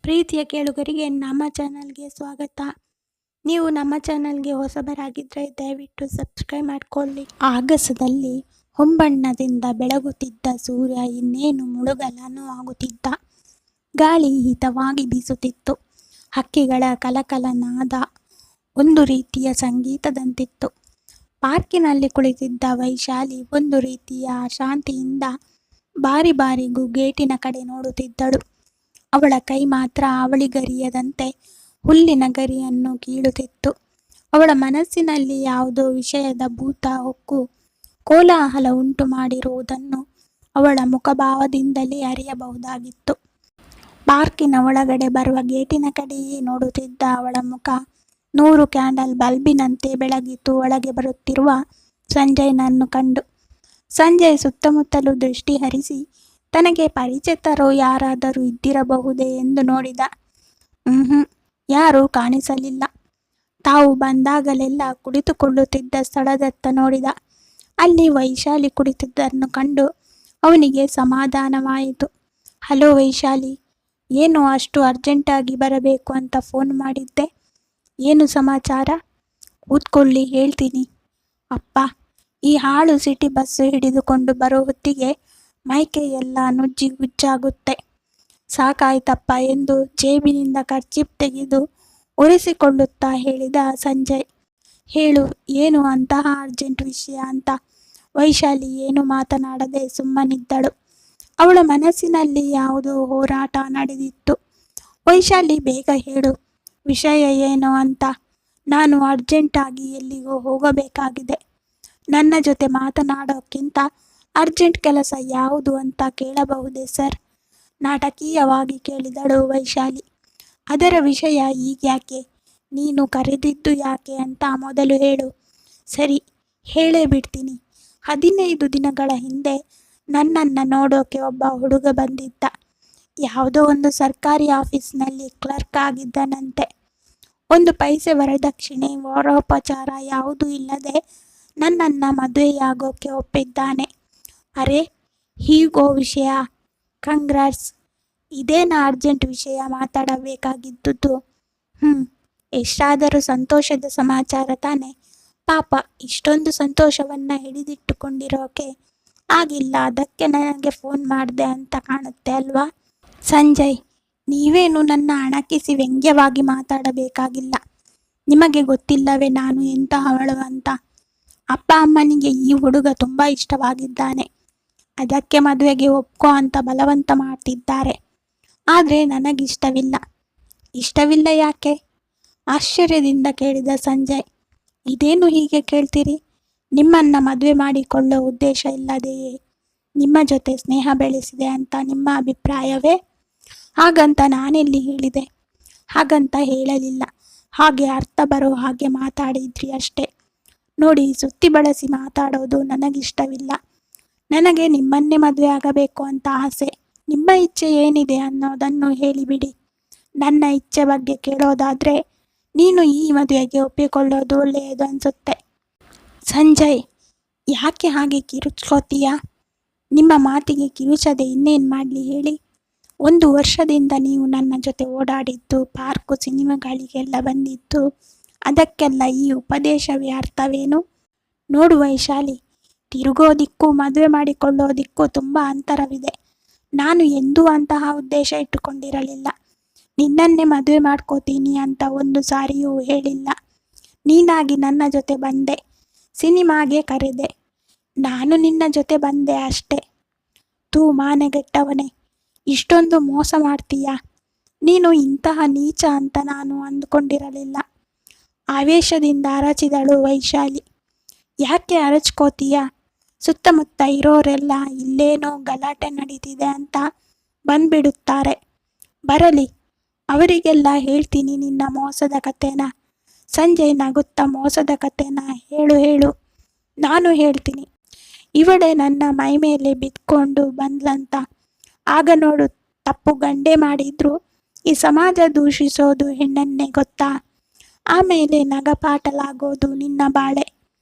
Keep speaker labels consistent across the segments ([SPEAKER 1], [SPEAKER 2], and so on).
[SPEAKER 1] ಪ್ರೀತಿಯ ಕೇಳುಗರಿಗೆ ನಮ್ಮ ಚಾನಲ್ಗೆ ಸ್ವಾಗತ. ನೀವು ನಮ್ಮ ಚಾನಲ್ಗೆ ಹೊಸಬರಾಗಿದ್ದರೆ ದಯವಿಟ್ಟು ಸಬ್ಸ್ಕ್ರೈಬ್ ಮಾಡಿಕೊಳ್ಳಿ. ಆಗಸದಲ್ಲಿ ಹೊಂಬಣ್ಣದಿಂದ ಬೆಳಗುತ್ತಿದ್ದ ಸೂರ್ಯ ಇನ್ನೇನು ಮುಳುಗಲನು ಆಗುತ್ತಿದ್ದ. ಗಾಳಿ ಹಿತವಾಗಿ ಬೀಸುತ್ತಿತ್ತು. ಹಕ್ಕಿಗಳ ಕಲಕಲನಾದ ಒಂದು ರೀತಿಯ ಸಂಗೀತದಂತಿತ್ತು. ಪಾರ್ಕಿನಲ್ಲಿ ಕುಳಿತಿದ್ದ ವೈಶಾಲಿ ಒಂದು ರೀತಿಯ ಅಶಾಂತಿಯಿಂದ ಬಾರಿ ಬಾರಿಗೂ ಗೇಟಿನ ಕಡೆ ನೋಡುತ್ತಿದ್ದಳು. ಅವಳ ಕೈ ಮಾತ್ರ ಅವಳಿಗರಿಯದಂತೆ ಹುಲ್ಲಿನ ಗರಿಯನ್ನು ಕೀಳುತ್ತಿತ್ತು. ಅವಳ ಮನಸ್ಸಿನಲ್ಲಿ ಯಾವುದೋ ವಿಷಯದ ಭೂತ ಹೊಕ್ಕು ಕೋಲಾಹಲ ಉಂಟು ಮಾಡಿರುವುದನ್ನು ಅವಳ ಮುಖಭಾವದಿಂದಲೇ ಅರಿಯಬಹುದಾಗಿತ್ತು. ಪಾರ್ಕಿನ ಒಳಗಡೆ ಬರುವ ಗೇಟಿನ ಕಡೆಯೇ ನೋಡುತ್ತಿದ್ದ ಅವಳ ಮುಖ 100 ಕ್ಯಾಂಡಲ್ ಬಲ್ಬಿನಂತೆ ಬೆಳಗಿತು. ಒಳಗೆ ಬರುತ್ತಿರುವ ಸಂಜಯ್ನನ್ನು ಕಂಡು ಸಂಜಯ್ ಸುತ್ತಮುತ್ತಲೂ ದೃಷ್ಟಿ ಹರಿಸಿ ತನಗೆ ಪರಿಚಿತರು ಯಾರಾದರೂ ಇದ್ದಿರಬಹುದೇ ಎಂದು ನೋಡಿದ. ಯಾರೂ ಕಾಣಿಸಲಿಲ್ಲ. ತಾವು ಬಂದಾಗಲೆಲ್ಲ ಕುಳಿತುಕೊಳ್ಳುತ್ತಿದ್ದ ಸ್ಥಳದತ್ತ ನೋಡಿದ. ಅಲ್ಲಿ ವೈಶಾಲಿ ಕುಳಿತಿದ್ದನ್ನು ಕಂಡು ಅವನಿಗೆ ಸಮಾಧಾನವಾಯಿತು. ಹಲೋ ವೈಶಾಲಿ, ಏನು ಅಷ್ಟು ಅರ್ಜೆಂಟಾಗಿ ಬರಬೇಕು ಅಂತ ಫೋನ್ ಮಾಡಿದ್ದೆ? ಏನು ಸಮಾಚಾರ? ಕೂತ್ಕೊಳ್ಳಿ, ಹೇಳ್ತೀನಿ. ಅಪ್ಪ, ಈ ಹಾಳು ಸಿಟಿ ಬಸ್ಸು ಹಿಡಿದುಕೊಂಡು ಬರೋ ಹೊತ್ತಿಗೆ ಮೈಕೆ ಎಲ್ಲ ನುಜ್ಜಿ ಗುಜ್ಜಾಗುತ್ತೆ. ಸಾಕಾಯ್ತಪ್ಪ ಎಂದು ಜೇಬಿನಿಂದ ಕರ್ಚೀಫ್ ತೆಗೆದು ಒರೆಸಿಕೊಳ್ಳುತ್ತಾ ಹೇಳಿದ ಸಂಜಯ್. ಹೇಳು, ಏನು ಅಂತಹ ಅರ್ಜೆಂಟ್ ವಿಷಯ ಅಂತ ವೈಶಾಲಿ ಏನು ಮಾತನಾಡದೆ ಸುಮ್ಮನಿದ್ದಳು. ಅವಳ ಮನಸ್ಸಿನಲ್ಲಿ ಯಾವುದೋ ಹೋರಾಟ ನಡೆದಿತ್ತು. ವೈಶಾಲಿ, ಬೇಗ ಹೇಳು, ವಿಷಯ ಏನು ಅಂತ. ನಾನು ಅರ್ಜೆಂಟಾಗಿ ಎಲ್ಲಿಗೋ ಹೋಗಬೇಕಾಗಿದೆ. ನನ್ನ ಜೊತೆ ಮಾತನಾಡೋಕ್ಕಿಂತ ಅರ್ಜೆಂಟ್ ಕೆಲಸ ಯಾವುದು ಅಂತ ಕೇಳಬಹುದೇ ಸರ್? ನಾಟಕೀಯವಾಗಿ ಕೇಳಿದಳು ವೈಶಾಲಿ. ಅದರ ವಿಷಯ ಈಗ್ಯಾಕೆ? ನೀನು ಕರೆದಿದ್ದು ಯಾಕೆ ಅಂತ ಮೊದಲು ಹೇಳು. ಸರಿ, ಹೇಳೇ ಬಿಡ್ತೀನಿ. 15 ದಿನಗಳ ಹಿಂದೆ ನನ್ನನ್ನು ನೋಡೋಕೆ ಒಬ್ಬ ಹುಡುಗ ಬಂದಿದ್ದ. ಯಾವುದೋ ಒಂದು ಸರ್ಕಾರಿ ಆಫೀಸ್ನಲ್ಲಿ ಕ್ಲರ್ಕ್ ಆಗಿದ್ದನಂತೆ. 1 ಪೈಸೆ ವರದಕ್ಷಿಣೆ ವರೋಪಚಾರ ಯಾವುದೂ ಇಲ್ಲದೆ ನನ್ನನ್ನು ಮದುವೆಯಾಗೋಕೆ ಒಪ್ಪಿದ್ದಾನೆ. ಅರೆ, ಹೀಗೋ ವಿಷಯ? ಕಂಗ್ರಾಟ್ಸ್. ಇದೇನಾ ಅರ್ಜೆಂಟ್ ವಿಷಯ ಮಾತಾಡಬೇಕಾಗಿದ್ದುದು? ಎಷ್ಟಾದರೂ ಸಂತೋಷದ ಸಮಾಚಾರ ತಾನೆ. ಪಾಪ, ಇಷ್ಟೊಂದು ಸಂತೋಷವನ್ನು ಹಿಡಿದಿಟ್ಟುಕೊಂಡಿರೋಕೆ ಆಗಿಲ್ಲ. ಅದಕ್ಕೆ ನನಗೆ ಫೋನ್ ಮಾಡಿದೆ ಅಂತ ಕಾಣುತ್ತೆ ಅಲ್ವಾ? ಸಂಜಯ್, ನೀವೇನು ನನ್ನ ಅಣಕಿಸಿ ವ್ಯಂಗ್ಯವಾಗಿ ಮಾತಾಡಬೇಕಾಗಿಲ್ಲ. ನಿಮಗೆ ಗೊತ್ತಿಲ್ಲವೇ ನಾನು ಎಂತಹವಳು ಅಂತ? ಅಪ್ಪ ಅಮ್ಮನಿಗೆ ಈ ಹುಡುಗ ತುಂಬ ಇಷ್ಟವಾಗಿದ್ದಾನೆ. ಅದಕ್ಕೆ ಮದುವೆಗೆ ಒಪ್ಕೋ ಅಂತ ಬಲವಂತ ಮಾಡ್ತಿದ್ದಾರೆ. ಆದರೆ ನನಗಿಷ್ಟವಿಲ್ಲ. ಇಷ್ಟವಿಲ್ಲ ಯಾಕೆ? ಆಶ್ಚರ್ಯದಿಂದ ಕೇಳಿದ ಸಂಜಯ್. ಇದೇನು ಹೀಗೆ ಕೇಳ್ತೀರಿ? ನಿಮ್ಮನ್ನು ಮದುವೆ ಮಾಡಿಕೊಳ್ಳೋ ಉದ್ದೇಶ ಇಲ್ಲದೆಯೇ ನಿಮ್ಮ ಜೊತೆ ಸ್ನೇಹ ಬೆಳೆಸಿದೆ ಅಂತ ನಿಮ್ಮ ಅಭಿಪ್ರಾಯವೇ? ಹಾಗಂತ ನಾನೆಲ್ಲಿ ಹೇಳಿದೆ? ಹಾಗಂತ ಹೇಳಲಿಲ್ಲ. ಹಾಗೆ ಅರ್ಥ ಬರೋ ಹಾಗೆ ಮಾತಾಡಿದ್ರಿ ಅಷ್ಟೇ. ನೋಡಿ, ಸುತ್ತಿ ಬಳಸಿ ಮಾತಾಡೋದು ನನಗಿಷ್ಟವಿಲ್ಲ. ನನಗೆ ನಿಮ್ಮನ್ನೇ ಮದುವೆ ಆಗಬೇಕು ಅಂತ ಆಸೆ. ನಿಮ್ಮ ಇಚ್ಛೆ ಏನಿದೆ ಅನ್ನೋದನ್ನು ಹೇಳಿಬಿಡಿ. ನನ್ನ ಇಚ್ಛೆ ಬಗ್ಗೆ ಕೇಳೋದಾದರೆ ನೀನು ಈ ಮದುವೆಗೆ ಒಪ್ಪಿಕೊಳ್ಳೋದು ಒಳ್ಳೆಯದು ಅನಿಸುತ್ತೆ. ಸಂಜಯ್, ಯಾಕೆ ಹಾಗೆ ಕಿರುಚ್ಕೋತೀಯ? ನಿಮ್ಮ ಮಾತಿಗೆ ಕಿರುಚದೆ ಇನ್ನೇನು ಮಾಡಲಿ ಹೇಳಿ? 1 ವರ್ಷದಿಂದ ನೀವು ನನ್ನ ಜೊತೆ ಓಡಾಡಿದ್ದು, ಪಾರ್ಕು ಸಿನಿಮಾಗಳಿಗೆಲ್ಲ ಬಂದಿದ್ದು, ಅದಕ್ಕೆಲ್ಲ ಈ ಉಪದೇಶವೇ ಅರ್ಥವೇನು? ನೋಡು ವೈಶಾಲಿ, ತಿರುಗೋದಿಕ್ಕೂ ಮದುವೆ ಮಾಡಿಕೊಳ್ಳೋದಿಕ್ಕೂ ತುಂಬ ಅಂತರವಿದೆ. ನಾನು ಎಂದೂ ಅಂತಹ ಉದ್ದೇಶ ಇಟ್ಟುಕೊಂಡಿರಲಿಲ್ಲ. ನಿನ್ನನ್ನೇ ಮದುವೆ ಮಾಡ್ಕೋತೀನಿ ಅಂತ ಒಂದು ಸಾರಿಯೂ ಹೇಳಿಲ್ಲ. ನೀನಾಗಿ ನನ್ನ ಜೊತೆ ಬಂದೆ, ಸಿನಿಮಾಗೆ ಕರೆದೆ, ನಾನು ನಿನ್ನ ಜೊತೆ ಬಂದೆ ಅಷ್ಟೇ. ಮಾನೆಗೆಟ್ಟವನೇ, ಇಷ್ಟೊಂದು ಮೋಸ ಮಾಡ್ತೀಯಾ? ನೀನು ಇಂತಹ ನೀಚ ಅಂತ ನಾನು ಅಂದ್ಕೊಂಡಿರಲಿಲ್ಲ. ಆವೇಶದಿಂದ ಅರಚಿದಳು ವೈಶಾಲಿ. ಯಾಕೆ ಅರಚ್ಕೋತೀಯ? ಸುತ್ತಮುತ್ತ ಇರೋರೆಲ್ಲ ಇಲ್ಲೇನೋ ಗಲಾಟೆ ನಡೀತಿದೆ ಅಂತ ಬಂದ್ಬಿಡುತ್ತಾರೆ. ಬರಲಿ, ಅವರಿಗೆಲ್ಲ ಹೇಳ್ತೀನಿ ನಿನ್ನ ಮೋಸದ ಕಥೆನ. ಸಂಜಯ್ ನಗುತ್ತಾ, ಮೋಸದ ಕಥೆನ? ಹೇಳು ಹೇಳು, ನಾನು ಹೇಳ್ತೀನಿ. ಇವಳೆ ನನ್ನ ಮೈ ಮೇಲೆ ಬಿದ್ಕೊಂಡು ಬಂದ್ಲಂತ. ಆಗ ನೋಡು, ತಪ್ಪು ಗಂಡೇ ಮಾಡಿದ್ರು ಈ ಸಮಾಜ ದೂಷಿಸೋದು ಹೆಣ್ಣನ್ನೇ ಗೊತ್ತಾ? ಆಮೇಲೆ ನಗಪಾಟಲಾಗೋದು ನಿನ್ನ ಬಾಳೆ.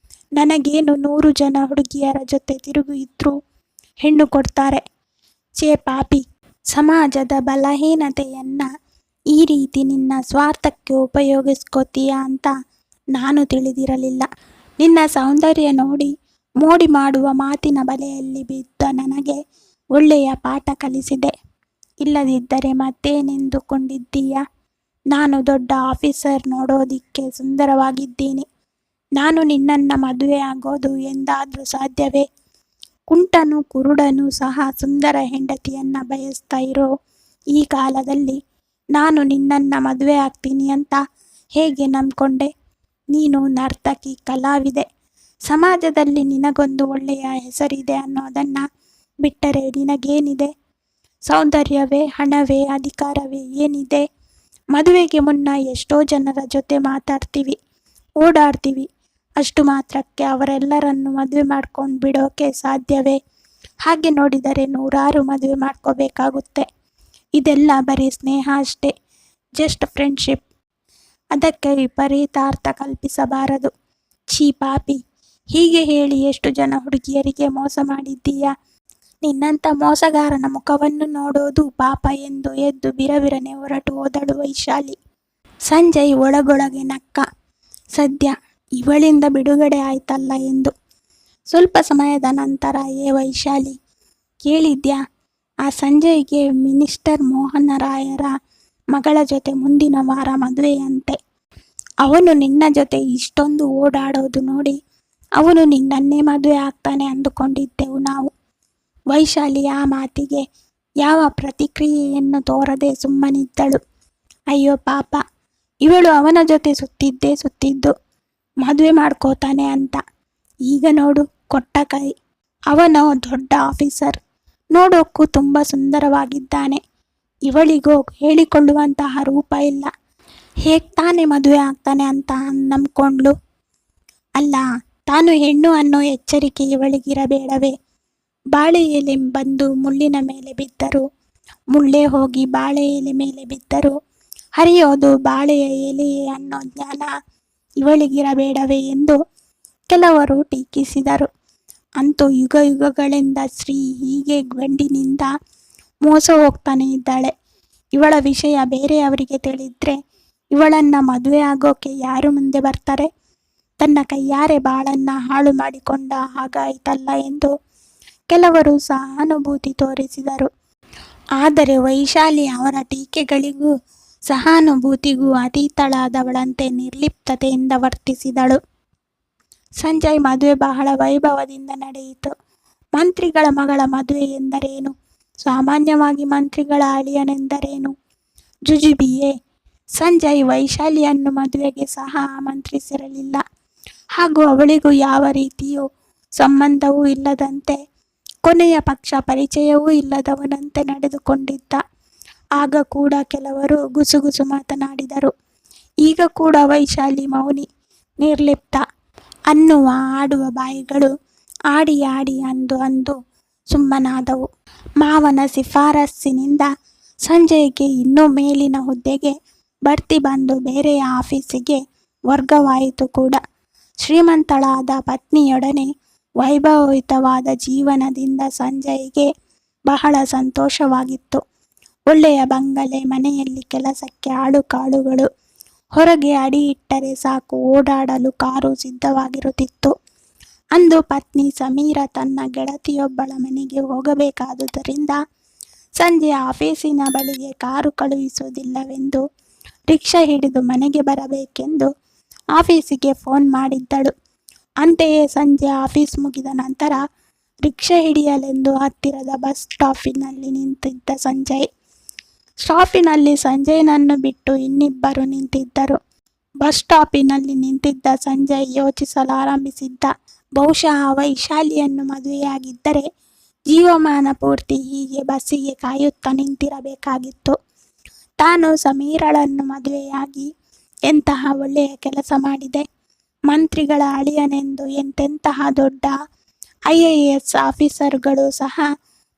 [SPEAKER 1] ನನಗೇನು 100 ಜನ ಹುಡುಗಿಯರ ಜೊತೆ ತಿರುಗಿ ಇದ್ರೂ ಹೆಣ್ಣು ಕೊಡ್ತಾರೆ. ಛೇ ಪಾಪಿ, ಸಮಾಜದ ಬಲಹೀನತೆಯನ್ನು ಈ ರೀತಿ ನಿನ್ನ ಸ್ವಾರ್ಥಕ್ಕೆ ಉಪಯೋಗಿಸ್ಕೋತೀಯ ಅಂತ ನಾನು ತಿಳಿದಿರಲಿಲ್ಲ. ನಿನ್ನ ಸೌಂದರ್ಯ ನೋಡಿ ಮೋಡಿ ಮಾಡುವ ಮಾತಿನ ಬಲೆಯಲ್ಲಿ ಬಿದ್ದ ನನಗೆ ಒಳ್ಳೆಯ ಪಾಠ ಕಲಿಸಿದೆ. ಇಲ್ಲದಿದ್ದರೆ ಮತ್ತೇನೆಂದುಕೊಂಡಿದ್ದೀಯ? ನಾನು ದೊಡ್ಡ ಆಫೀಸರ್, ನೋಡೋದಿಕ್ಕೆ ಸುಂದರವಾಗಿದ್ದೀನಿ. ನಾನು ನಿನ್ನನ್ನು ಮದುವೆ ಆಗೋದು ಎಂದಾದರೂ ಸಾಧ್ಯವೇ? ಕುಂಟನು ಕುರುಡನು ಸಹ ಸುಂದರ ಹೆಂಡತಿಯನ್ನ ಬಯಸ್ತಾ ಇರೋ ಈ ಕಾಲದಲ್ಲಿ ನಾನು ನಿನ್ನನ್ನು ಮದುವೆ ಆಗ್ತೀನಿ ಅಂತ ಹೇಗೆ ನಂಬ್ಕೊಂಡೆ? ನೀನು ನರ್ತಕಿ, ಕಲಾವಿದೆ. ಸಮಾಜದಲ್ಲಿ ನಿನಗೊಂದು ಒಳ್ಳೆಯ ಹೆಸರಿದೆ ಅನ್ನೋದನ್ನು ಬಿಟ್ಟರೆ ನಿನಗೇನಿದೆ? ಸೌಂದರ್ಯವೇ, ಹಣವೇ, ಅಧಿಕಾರವೇ ಏನಿದೆ? ಮದುವೆಗೆ ಮುನ್ನ ಎಷ್ಟೋ ಜನರ ಜೊತೆ ಮಾತಾಡ್ತೀವಿ, ಓಡಾಡ್ತೀವಿ. ಅಷ್ಟು ಮಾತ್ರಕ್ಕೆ ಅವರೆಲ್ಲರನ್ನು ಮದುವೆ ಮಾಡ್ಕೊಂಡು ಬಿಡೋಕೆ ಸಾಧ್ಯವೇ? ಹಾಗೆ ನೋಡಿದರೆ ನೂರಾರು ಮದುವೆ ಮಾಡ್ಕೋಬೇಕಾಗುತ್ತೆ. ಇದೆಲ್ಲ ಬರೀ ಸ್ನೇಹ ಅಷ್ಟೇ, ಜಸ್ಟ್ ಫ್ರೆಂಡ್ಶಿಪ್. ಅದಕ್ಕೆ ವಿಪರೀತ ಅರ್ಥ ಕಲ್ಪಿಸಬಾರದು. ಛೀ ಪಾಪಿ, ಹೀಗೆ ಹೇಳಿ ಎಷ್ಟು ಜನ ಹುಡುಗಿಯರಿಗೆ ಮೋಸ ಮಾಡಿದ್ದೀಯಾ? ನಿನ್ನಂಥ ಮೋಸಗಾರನ ಮುಖವನ್ನು ನೋಡೋದು ಪಾಪ ಎಂದು ಎದ್ದು ಬಿರಬಿರನೆ ಹೊರಟು ಹೋದಳು ವೈಶಾಲಿ. ಸಂಜಯ್ ಒಳಗೊಳಗೆ ನಕ್ಕ. ಸದ್ಯ ಇವಳಿಂದ ಬಿಡುಗಡೆ ಆಯ್ತಲ್ಲ ಎಂದು. ಸ್ವಲ್ಪ ಸಮಯದ ನಂತರ, ಏ ವೈಶಾಲಿ, ಕೇಳಿದ್ಯಾ? ಆ ಸಂಜಯ್ಗೆ ಮಿನಿಸ್ಟರ್ ಮೋಹನ ರಾಯರ ಮಗಳ ಜೊತೆ ಮುಂದಿನ ವಾರ ಮದುವೆಯಂತೆ. ಅವನು ನಿನ್ನ ಜೊತೆ ಇಷ್ಟೊಂದು ಓಡಾಡೋದು ನೋಡಿ ಅವನು ನಿನ್ನನ್ನೇ ಮದುವೆ ಆಗ್ತಾನೆ ಅಂದುಕೊಂಡಿದ್ದೆವು ನಾವು. ವೈಶಾಲಿ ಆ ಮಾತಿಗೆ ಯಾವ ಪ್ರತಿಕ್ರಿಯೆಯನ್ನು ತೋರದೆ ಸುಮ್ಮನಿದ್ದಳು. ಅಯ್ಯೋ ಪಾಪ, ಇವಳು ಅವನ ಜೊತೆ ಸುತ್ತಿದ್ದು ಮದುವೆ ಮಾಡ್ಕೋತಾನೆ ಅಂತ. ಈಗ ನೋಡು, ಕೊಟ್ಟ ಕೈ. ಅವನು ದೊಡ್ಡ ಆಫೀಸರ್, ನೋಡೋಕ್ಕೂ ತುಂಬ ಸುಂದರವಾಗಿದ್ದಾನೆ. ಇವಳಿಗೋ ಹೇಳಿಕೊಳ್ಳುವಂತಹ ರೂಪ ಇಲ್ಲ. ಹೇಗೆ ತಾನೇ ಮದುವೆ ಆಗ್ತಾನೆ ಅಂತ ನಂಬ್ಕೊಂಡ್ಲು? ಅಲ್ಲ, ತಾನು ಹೆಣ್ಣು ಅನ್ನೋ ಎಚ್ಚರಿಕೆ ಇವಳಿಗಿರಬೇಡವೇ? ಬಾಳೆ ಎಲೆ ಬಂದು ಮುಳ್ಳಿನ ಮೇಲೆ ಬಿದ್ದರು, ಮುಳ್ಳೇ ಹೋಗಿ ಬಾಳೆ ಎಲೆ ಮೇಲೆ ಬಿದ್ದರು ಹರಿಯೋದು ಬಾಳೆಯ ಎಲೆಯೇ ಅನ್ನೋ ಜ್ಞಾನ ಇವಳಿಗಿರಬೇಡವೇ ಎಂದು ಕೆಲವರು ಟೀಕಿಸಿದರು. ಅಂತೂ ಯುಗ ಯುಗಗಳಿಂದ ಸ್ತ್ರೀ ಹೀಗೆ ಗಂಡಿನಿಂದ ಮೋಸ ಹೋಗ್ತಾನೆ ಇದ್ದಾಳೆ. ಇವಳ ವಿಷಯ ಬೇರೆಯವರಿಗೆ ತಿಳಿದ್ರೆ ಇವಳನ್ನ ಮದುವೆ ಆಗೋಕೆ ಯಾರು ಮುಂದೆ ಬರ್ತಾರೆ? ತನ್ನ ಕೈಯಾರೆ ಬಾಳನ್ನ ಹಾಳು ಮಾಡಿಕೊಂಡ ಹಾಗಾಯ್ತಲ್ಲ ಎಂದು ಕೆಲವರು ಸಹಾನುಭೂತಿ ತೋರಿಸಿದರು. ಆದರೆ ವೈಶಾಲಿ ಅವರ ಟೀಕೆಗಳಿಗೂ ಸಹಾನುಭೂತಿಗೂ ಅತೀತಳಾದವಳಂತೆ ನಿರ್ಲಿಪ್ತತೆಯಿಂದ ವರ್ತಿಸಿದಳು. ಸಂಜಯ್ ಮದುವೆ ಬಹಳ ವೈಭವದಿಂದ ನಡೆಯಿತು. ಮಂತ್ರಿಗಳ ಮಗಳ ಮದುವೆ ಎಂದರೇನು? ಸಾಮಾನ್ಯವಾಗಿ ಮಂತ್ರಿಗಳ ಅಳಿಯನೆಂದರೇನು? ಜುಜುಬಿಯೇ? ಸಂಜಯ್ ವೈಶಾಲಿಯನ್ನು ಮದುವೆಗೆ ಸಹ ಆಮಂತ್ರಿಸಿರಲಿಲ್ಲ. ಹಾಗೂ ಅವಳಿಗೂ ಯಾವ ರೀತಿಯೂ ಸಂಬಂಧವೂ ಇಲ್ಲದಂತೆ, ಕೊನೆಯ ಪಕ್ಷ ಪರಿಚಯವೂ ಇಲ್ಲದವನಂತೆ ನಡೆದುಕೊಂಡಿದ್ದ. ಆಗ ಕೂಡ ಕೆಲವರು ಗುಸುಗುಸು ಮಾತನಾಡಿದರು. ಈಗ ಕೂಡ ವೈಶಾಲಿ ಮೌನಿ, ನಿರ್ಲಿಪ್ತ. ಅನ್ನುವ ಆಡುವ ಬಾಯಿಗಳು ಆಡಿ ಆಡಿ ಅಂದು ಸುಮ್ಮನಾದವು. ಮಾವನ ಶಿಫಾರಸ್ಸಿನಿಂದ ಸಂಜಯ್ಗೆ ಇನ್ನೂ ಮೇಲಿನ ಹುದ್ದೆಗೆ ಬಡ್ತಿ ಬಂದು ಬೇರೆಯ ಆಫೀಸಿಗೆ ವರ್ಗವಾಯಿತು ಕೂಡ. ಶ್ರೀಮಂತಳಾದ ಪತ್ನಿಯೊಡನೆ ವೈಭವಯುತವಾದ ಜೀವನದಿಂದ ಸಂಜಯ್ಗೆ ಬಹಳ ಸಂತೋಷವಾಗಿತ್ತು. ಒಳ್ಳೆಯ ಬಂಗಲೆ, ಮನೆಯಲ್ಲಿ ಕೆಲಸಕ್ಕೆ ಆಳುಕಾಳುಗಳು, ಹೊರಗೆ ಅಡಿ ಇಟ್ಟರೆ ಸಾಕು ಓಡಾಡಲು ಕಾರು ಸಿದ್ಧವಾಗಿರುತ್ತಿತ್ತು. ಅಂದು ಪತ್ನಿ ಸಮೀರ ತನ್ನ ಗೆಳತಿಯೊಬ್ಬಳ ಮನೆಗೆ ಹೋಗಬೇಕಾದುದರಿಂದ ಸಂಜೆ ಆಫೀಸಿನ ಬಳಿಗೆ ಕಾರು ಕಳುಹಿಸುವುದಿಲ್ಲವೆಂದು ರಿಕ್ಷಾ ಹಿಡಿದು ಮನೆಗೆ ಬರಬೇಕೆಂದು ಆಫೀಸಿಗೆ ಫೋನ್ ಮಾಡಿದ್ದಳು. ಅಂತೆಯೇ ಸಂಜೆ ಆಫೀಸ್ ಮುಗಿದ ನಂತರ ರಿಕ್ಷಾ ಹಿಡಿಯಲೆಂದು ಹತ್ತಿರದ ಬಸ್ ಸ್ಟಾಪಿನಲ್ಲಿ ನಿಂತಿದ್ದ ಸಂಜಯ್. ಸ್ಟಾಪಿನಲ್ಲಿ ಸಂಜಯ್ನನ್ನು ಬಿಟ್ಟು ಇನ್ನಿಬ್ಬರು ನಿಂತಿದ್ದರು. ಬಸ್ ಸ್ಟಾಪಿನಲ್ಲಿ ನಿಂತಿದ್ದ ಸಂಜಯ್ ಯೋಚಿಸಲಾರಂಭಿಸಿದ್ದ. ಬಹುಶಃ ವೈಶಾಲಿಯನ್ನು ಮದುವೆಯಾಗಿದ್ದರೆ ಜೀವಮಾನ ಪೂರ್ತಿ ಹೀಗೆ ಬಸ್ಸಿಗೆ ಕಾಯುತ್ತಾ ನಿಂತಿರಬೇಕಾಗಿತ್ತು. ತಾನು ಸಮೀರಳನ್ನು ಮದುವೆಯಾಗಿ ಎಂತಹ ಒಳ್ಳೆಯ ಕೆಲಸ ಮಾಡಿದೆ. ಮಂತ್ರಿಗಳ ಅಳಿಯನೆಂದು ಎಂತೆಂತಹ ದೊಡ್ಡ IAS ಆಫೀಸರ್ಗಳು ಸಹ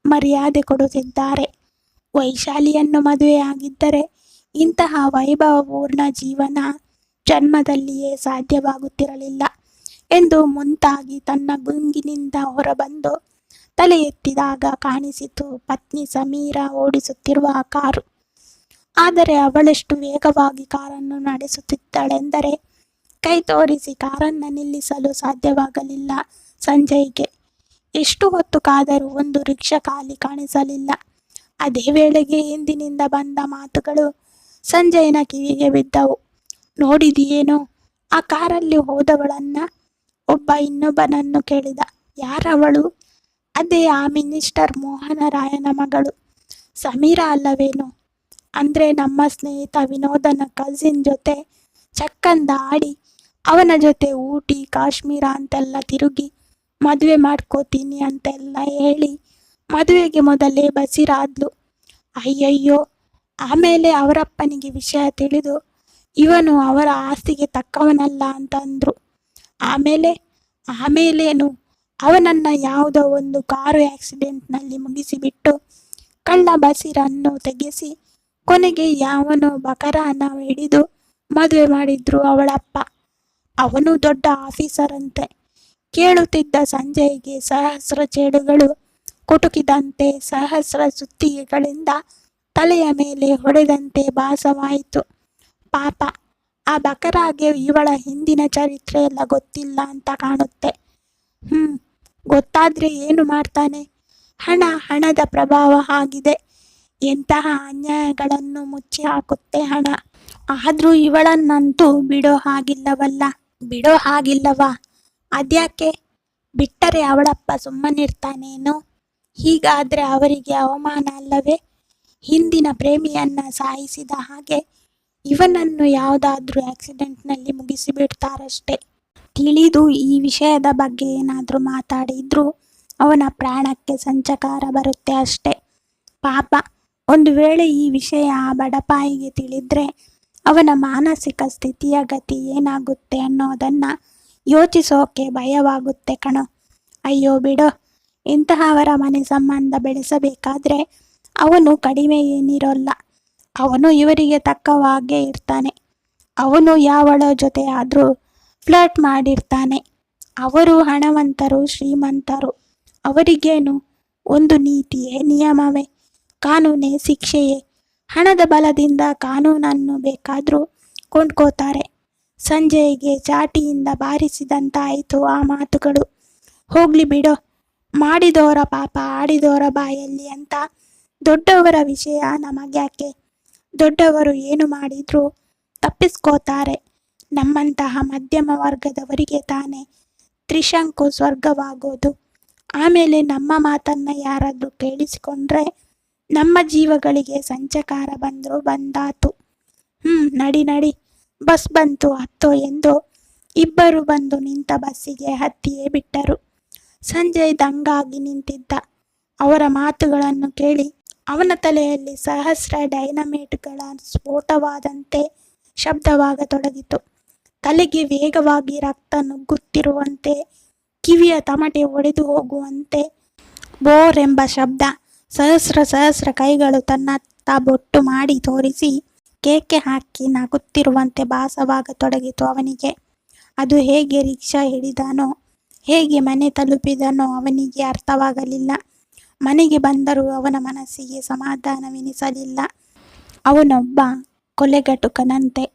[SPEAKER 1] ಮರ್ಯಾದೆ ಕೊಡುತ್ತಿದ್ದಾರೆ. ವೈಶಾಲಿಯನ್ನು ಮದುವೆಯಾಗಿದ್ದರೆ ಇಂತಹ ವೈಭವಪೂರ್ಣ ಜೀವನ ಜನ್ಮದಲ್ಲಿಯೇ ಸಾಧ್ಯವಾಗುತ್ತಿರಲಿಲ್ಲ ಎಂದು ಮುಂತಾಗಿ ತನ್ನ ಗುಂಗಿನಿಂದ ಹೊರಬಂದು ತಲೆ ಎತ್ತಿದಾಗ ಕಾಣಿಸಿತು ಪತ್ನಿ ಸಮೀರ ಓಡಿಸುತ್ತಿರುವ ಕಾರು. ಆದರೆ ಅವಳೆಷ್ಟು ವೇಗವಾಗಿ ಕಾರನ್ನು ನಡೆಸುತ್ತಿದ್ದಳೆಂದರೆ ಕೈ ತೋರಿಸಿ ಕಾರನ್ನು ನಿಲ್ಲಿಸಲು ಸಾಧ್ಯವಾಗಲಿಲ್ಲ ಸಂಜಯ್ಗೆ. ಎಷ್ಟು ಹೊತ್ತು ಕಾದರೂ ಒಂದು ರಿಕ್ಷಾ ಖಾಲಿ ಕಾಣಿಸಲಿಲ್ಲ. ಅದೇ ವೇಳೆಗೆ ಹಿಂದಿನಿಂದ ಬಂದ ಮಾತುಗಳು ಸಂಜಯನ ಕಿವಿಗೆ ಬಿದ್ದವು. ನೋಡಿದೆಯೇನೋ ಆ ಕಾರಲ್ಲಿ ಹೋದವಳನ್ನ? ಒಬ್ಬ ಇನ್ನೊಬ್ಬನನ್ನು ಕೇಳಿದ. ಯಾರವಳು? ಅದೇ ಆ ಮಿನಿಸ್ಟರ್ ಮೋಹನರಾಯನ ಮಗಳು ಸಮೀರಾ ಅಲ್ಲವೇನೋ? ಅಂದ್ರೆ ನಮ್ಮ ಸ್ನೇಹಿತ ವಿನೋದನ ಕಸಿನ್ ಜೊತೆ ಚಕ್ಕಂದ ಆಡಿ ಅವನ ಜೊತೆ ಊಟಿ ಕಾಶ್ಮೀರ ಅಂತೆಲ್ಲ ತಿರುಗಿ ಮದುವೆ ಮಾಡ್ಕೋತೀನಿ ಅಂತೆಲ್ಲ ಹೇಳಿ ಮದುವೆಗೆ ಮೊದಲೇ ಬಸಿರಾದ್ಲು. ಅಯ್ಯಯ್ಯೋ. ಆಮೇಲೆ ಅವರಪ್ಪನಿಗೆ ವಿಷಯ ತಿಳಿದು ಇವನು ಅವರ ಆಸ್ತಿಗೆ ತಕ್ಕವನಲ್ಲ ಅಂತಂದ್ರು. ಆಮೇಲೇನು ಅವನನ್ನ ಯಾವುದೋ ಒಂದು ಕಾರು ಆಕ್ಸಿಡೆಂಟ್ನಲ್ಲಿ ಮುಗಿಸಿಬಿಟ್ಟು ಕಳ್ಳ ಬಸಿರನ್ನು ತೆಗೆಸಿ ಕೊನೆಗೆ ಯಾವನೋ ಬಕರಾನ ಹಿಡಿದು ಮದುವೆ ಮಾಡಿದ್ರು ಅವಳಪ್ಪ. ಅವನು ದೊಡ್ಡ ಆಫೀಸರ್ ಅಂತೆ. ಕೇಳುತ್ತಿದ್ದ ಸಂಜಯ್ಗೆ ಸಹಸ್ರ ಚೇಡುಗಳು ಕುಟುಕಿದಂತೆ, ಸಹಸ್ರ ಸುತ್ತಿಗೆಗಳಿಂದ ತಲೆಯ ಮೇಲೆ ಹೊಡೆದಂತೆ ಭಾಸವಾಯಿತು. ಪಾಪ, ಆ ಬಕರಾಗೆ ಇವಳ ಹಿಂದಿನ ಚರಿತ್ರೆ ಎಲ್ಲ ಗೊತ್ತಿಲ್ಲ ಅಂತ ಕಾಣುತ್ತೆ. ಗೊತ್ತಾದ್ರೆ ಏನು ಮಾಡ್ತಾನೆ? ಹಣದ ಪ್ರಭಾವ ಆಗಿದೆ. ಎಂತಹ ಅನ್ಯಾಯಗಳನ್ನು ಮುಚ್ಚಿ ಹಾಕುತ್ತೆ ಹಣ. ಆದ್ರೂ ಇವಳನ್ನಂತೂ ಬಿಡೋ ಹಾಗಿಲ್ಲವಾ? ಅದ್ಯಾಕೆ? ಬಿಟ್ಟರೆ ಅವಳಪ್ಪ ಸುಮ್ಮನಿರ್ತಾನೇನೋ? ಹೀಗಾದ್ರೆ ಅವರಿಗೆ ಅವಮಾನ ಅಲ್ಲವೇ? ಹಿಂದಿನ ಪ್ರೇಮಿಯನ್ನ ಸಾಯಿಸಿದ ಹಾಗೆ ಇವನನ್ನು ಯಾವುದಾದ್ರೂ ಆಕ್ಸಿಡೆಂಟ್ನಲ್ಲಿ ಮುಗಿಸಿಬಿಡ್ತಾರಷ್ಟೆ. ತಿಳಿದು ಈ ವಿಷಯದ ಬಗ್ಗೆ ಏನಾದರೂ ಮಾತಾಡಿದ್ರೂ ಅವನ ಪ್ರಾಣಕ್ಕೆ ಸಂಚಕಾರ ಬರುತ್ತೆ ಅಷ್ಟೆ. ಪಾಪ, ಒಂದು ವೇಳೆ ಈ ವಿಷಯ ಆ ಬಡಪಾಯಿಗೆ ತಿಳಿದ್ರೆ ಅವನ ಮಾನಸಿಕ ಸ್ಥಿತಿಯ ಗತಿ ಏನಾಗುತ್ತೆ ಅನ್ನೋದನ್ನ ಯೋಚಿಸೋಕೆ ಭಯವಾಗುತ್ತೆ ಕಣೋ. ಅಯ್ಯೋ ಬಿಡೋ. ಇಂತಹವರ ಮನೆ ಸಂಬಂಧ ಬೆಳೆಸಬೇಕಾದ್ರೆ ಅವನು ಕಡಿಮೆ ಏನಿರೋಲ್ಲ. ಅವನು ಇವರಿಗೆ ತಕ್ಕವಾಗೇ ಇರ್ತಾನೆ. ಅವನು ಯಾವಳ ಜೊತೆ ಆದರೂ ಫ್ಲರ್ಟ್ ಮಾಡಿರ್ತಾನೆ. ಅವರು ಹಣವಂತರು, ಶ್ರೀಮಂತರು. ಅವರಿಗೇನು? ಒಂದು ನೀತಿಯೇ, ನಿಯಮವೇ, ಕಾನೂನೇ, ಶಿಕ್ಷೆಯೇ. ಹಣದ ಬಲದಿಂದ ಕಾನೂನನ್ನು ಬೇಕಾದರೂ ಕೊಂಡ್ಕೋತಾರೆ. ಸಂಜಯ್ಗೆ ಚಾಟಿಯಿಂದ ಬಾರಿಸಿದಂತಾಯಿತು ಆ ಮಾತುಗಳು. ಹೋಗ್ಲಿ ಬಿಡೋ. ಮಾಡಿದವರ ಪಾಪ ಆಡಿದವರ ಬಾಯಲ್ಲಿ ಅಂತ ದೊಡ್ಡವರ ವಿಷಯ ನಮಗ್ಯಾಕೆ? ದೊಡ್ಡವರು ಏನು ಮಾಡಿದ್ರೂ ತಪ್ಪಿಸ್ಕೋತಾರೆ. ನಮ್ಮಂತಹ ಮಧ್ಯಮ ವರ್ಗದವರಿಗೆ ತಾನೇ ತ್ರಿಶಂಕು ಸ್ವರ್ಗವಾಗೋದು. ಆಮೇಲೆ ನಮ್ಮ ಮಾತನ್ನ ಯಾರಾದ್ರೂ ಕೇಳಿಸಿಕೊಂಡ್ರೆ ನಮ್ಮ ಜೀವಗಳಿಗೆ ಸಂಚಕಾರ ಬಂದ್ರು ಬಂದಾತು. ನಡಿ ಬಸ್ ಬಂತು ಹತ್ತೋ ಎಂದು ಇಬ್ಬರು ಬಂದು ನಿಂತ ಬಸ್ಸಿಗೆ ಹತ್ತಿಯೇ ಬಿಟ್ಟರು. ಸಂಜಯ್ ದಂಗಾಗಿ ನಿಂತಿದ್ದ. ಅವರ ಮಾತುಗಳನ್ನು ಕೇಳಿ ಅವನ ತಲೆಯಲ್ಲಿ ಸಹಸ್ರ ಡೈನಮೈಟ್ಗಳ ಸ್ಫೋಟವಾದಂತೆ ಶಬ್ದವಾಗತೊಡಗಿತು. ತಲೆಗೆ ವೇಗವಾಗಿ ರಕ್ತ ನುಗ್ಗುತ್ತಿರುವಂತೆ, ಕಿವಿಯ ತಮಟೆ ಒಡೆದು ಹೋಗುವಂತೆ ಬೋರ್ ಎಂಬ ಶಬ್ದ. ಸಹಸ್ರ ಕೈಗಳು ತನ್ನತ್ತ ಬೊಟ್ಟು ಮಾಡಿ ತೋರಿಸಿ ಕೇಕೆ ಹಾಕಿ ನಗುತ್ತಿರುವಂತೆ ಭಾಸವಾಗತೊಡಗಿತು ಅವನಿಗೆ. ಅದು ಹೇಗೆ ರಿಕ್ಷಾ ಹಿಡಿದನೋ, ಹೇಗೆ ಮನೆ ತಲುಪಿದನೋ ಅವನಿಗೆ ಅರ್ಥವಾಗಲಿಲ್ಲ. ಮನೆಗೆ ಬಂದರೂ ಅವನ ಮನಸ್ಸಿಗೆ ಸಮಾಧಾನವೆನಿಸಲಿಲ್ಲ. ಅವನೊಬ್ಬ ಕೊಲೆಗಟುಕನಂತೆ,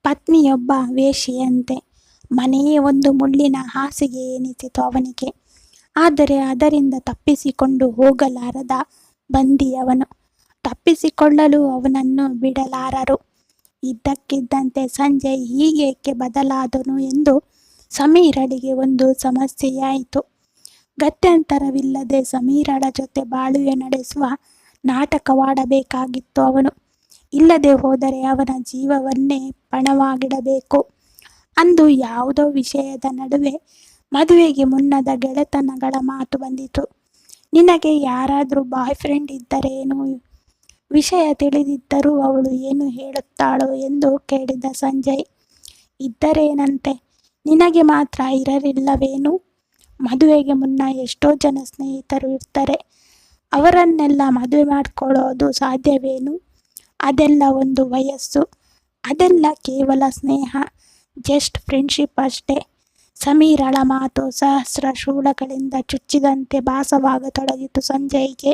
[SPEAKER 1] ಪತ್ನಿಯೊಬ್ಬ ವೇಶ್ಯೆಯಂತೆ. ಮನೆಯೇ ಒಂದು ಮುಳ್ಳಿನ ಹಾಸಿಗೆ ಎನಿಸಿತು ಅವನಿಗೆ. ಆದರೆ ಅದರಿಂದ ತಪ್ಪಿಸಿಕೊಂಡು ಹೋಗಲಾರದ ಬಂದಿ ಅವನು. ತಪ್ಪಿಸಿಕೊಳ್ಳಲು ಅವನನ್ನು ಬಿಡಲಾರರು. ಇದ್ದಕ್ಕಿದ್ದಂತೆ ಸಂಜಯ್ ಹೀಗೇಕೆ ಬದಲಾದನು ಎಂದು ಸಮೀರಳಿಗೆ ಒಂದು ಸಮಸ್ಯೆಯಾಯಿತು. ಗತ್ಯಂತರವಿಲ್ಲದೆ ಸಮೀರಳ ಜೊತೆ ಬಾಳುವೆ ನಡೆಸುವ ನಾಟಕವಾಡಬೇಕಾಗಿತ್ತು ಅವನು. ಇಲ್ಲದೆ ಹೋದರೆ ಅವನ ಜೀವವನ್ನೇ ಪಣವಾಗಿಡಬೇಕು. ಅಂದು ಯಾವುದೋ ವಿಷಯದ ನಡುವೆ ಮದುವೆಗೆ ಮುನ್ನದ ಗೆಳೆತನಗಳ ಮಾತು ಬಂದಿತು. ನಿನಗೆ ಯಾರಾದರೂ ಬಾಯ್ ಫ್ರೆಂಡ್ ಇದ್ದರೇನು? ವಿಷಯ ತಿಳಿದಿದ್ದರೂ ಅವಳು ಏನು ಹೇಳುತ್ತಾಳೋ ಎಂದು ಕೇಳಿದ ಸಂಜಯ್. ಇದ್ದರೇನಂತೆ, ನಿನಗೆ ಮಾತ್ರ ಇರಲಿಲ್ಲವೇನು? ಮದುವೆಗೆ ಮುನ್ನ ಎಷ್ಟೋ ಜನ ಸ್ನೇಹಿತರು ಇರ್ತಾರೆ. ಅವರನ್ನೆಲ್ಲ ಮದುವೆ ಮಾಡ್ಕೊಳ್ಳೋದು ಸಾಧ್ಯವೇನು? ಅದೆಲ್ಲ ಒಂದು ವಯಸ್ಸು. ಅದೆಲ್ಲ ಕೇವಲ ಸ್ನೇಹ, ಜಸ್ಟ್ ಫ್ರೆಂಡ್ಶಿಪ್ ಅಷ್ಟೇ. ಸಮೀರಳ ಮಾತು ಸಹಸ್ರ ಶೂಲಗಳಿಂದ ಚುಚ್ಚಿದಂತೆ ಭಾಸವಾಗತೊಡಗಿತು ಸಂಜಯ್ಗೆ.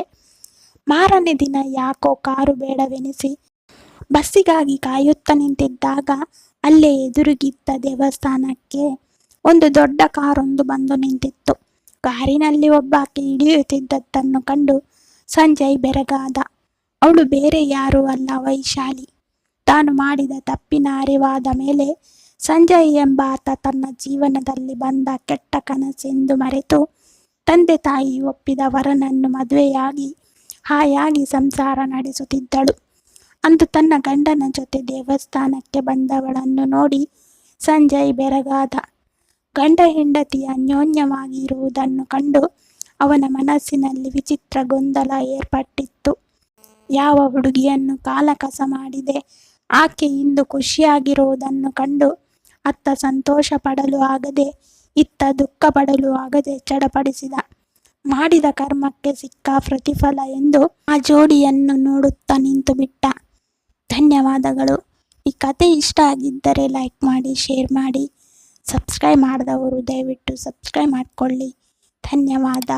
[SPEAKER 1] ಮಾರನೇ ದಿನ ಯಾಕೋ ಕಾರು ಬೇಡವೆನಿಸಿ ಬಸ್ಸಿಗಾಗಿ ಕಾಯುತ್ತಾ ನಿಂತಿದ್ದಾಗ ಅಲ್ಲೇ ಎದುರಿಗಿದ್ದ ದೇವಸ್ಥಾನಕ್ಕೆ ಒಂದು ದೊಡ್ಡ ಕಾರೊಂದು ಬಂದು ನಿಂತಿತ್ತು. ಕಾರಿನಲ್ಲಿ ಒಬ್ಬಾಕೆ ಇಳಿಯುತ್ತಿದ್ದದ್ದನ್ನು ಕಂಡು ಸಂಜಯ್ ಬೆರಗಾದ. ಅವಳು ಬೇರೆ ಯಾರೂ ಅಲ್ಲ, ವೈಶಾಲಿ. ತಾನು ಮಾಡಿದ ತಪ್ಪಿನ ಅರಿವಾದ ಮೇಲೆ ಸಂಜಯ್ ಎಂಬಾತ ತನ್ನ ಜೀವನದಲ್ಲಿ ಬಂದ ಕೆಟ್ಟ ಕನಸೆಂದು ಮರೆತು ತಂದೆ ತಾಯಿ ಒಪ್ಪಿದ ವರನನ್ನು ಮದುವೆಯಾಗಿ ಹಾಯಾಗಿ ಸಂಸಾರ ನಡೆಸುತ್ತಿದ್ದಳು. ಅಂದು ತನ್ನ ಗಂಡನ ಜೊತೆ ದೇವಸ್ಥಾನಕ್ಕೆ ಬಂದವಳನ್ನು ನೋಡಿ ಸಂಜಯ್ ಬೆರಗಾದ. ಗಂಡ ಹೆಂಡತಿ ಅನ್ಯೋನ್ಯವಾಗಿ ಇರುವುದನ್ನು ಕಂಡು ಅವನ ಮನಸ್ಸಿನಲ್ಲಿ ವಿಚಿತ್ರ ಗೊಂದಲ ಏರ್ಪಟ್ಟಿತ್ತು. ಯಾವ ಹುಡುಗಿಯನ್ನು ಕಾಲಕಸ ಮಾಡಿದೆ, ಆಕೆ ಇಂದು ಖುಷಿಯಾಗಿರುವುದನ್ನು ಕಂಡು ಅತ್ತ ಸಂತೋಷ ಪಡಲು ಆಗದೆ ಇತ್ತ ದುಃಖ ಪಡಲು ಆಗದೆ ಚಡಪಡಿಸಿದ. ಮಾಡಿದ ಕರ್ಮಕ್ಕೆ ಸಿಕ್ಕ ಪ್ರತಿಫಲ ಎಂದು ಆ ಜೋಡಿಯನ್ನು ನೋಡುತ್ತಾ ನಿಂತು ಬಿಟ್ಟ. ಧನ್ಯವಾದಗಳು. ಈ ಕತೆ ಇಷ್ಟ ಆಗಿದ್ದರೆ ಲೈಕ್ ಮಾಡಿ, ಶೇರ್ ಮಾಡಿ. ಸಬ್ಸ್ಕ್ರೈಬ್ ಮಾಡದವರು ದಯವಿಟ್ಟು ಸಬ್ಸ್ಕ್ರೈಬ್ ಮಾಡಿಕೊಳ್ಳಿ. ಧನ್ಯವಾದ.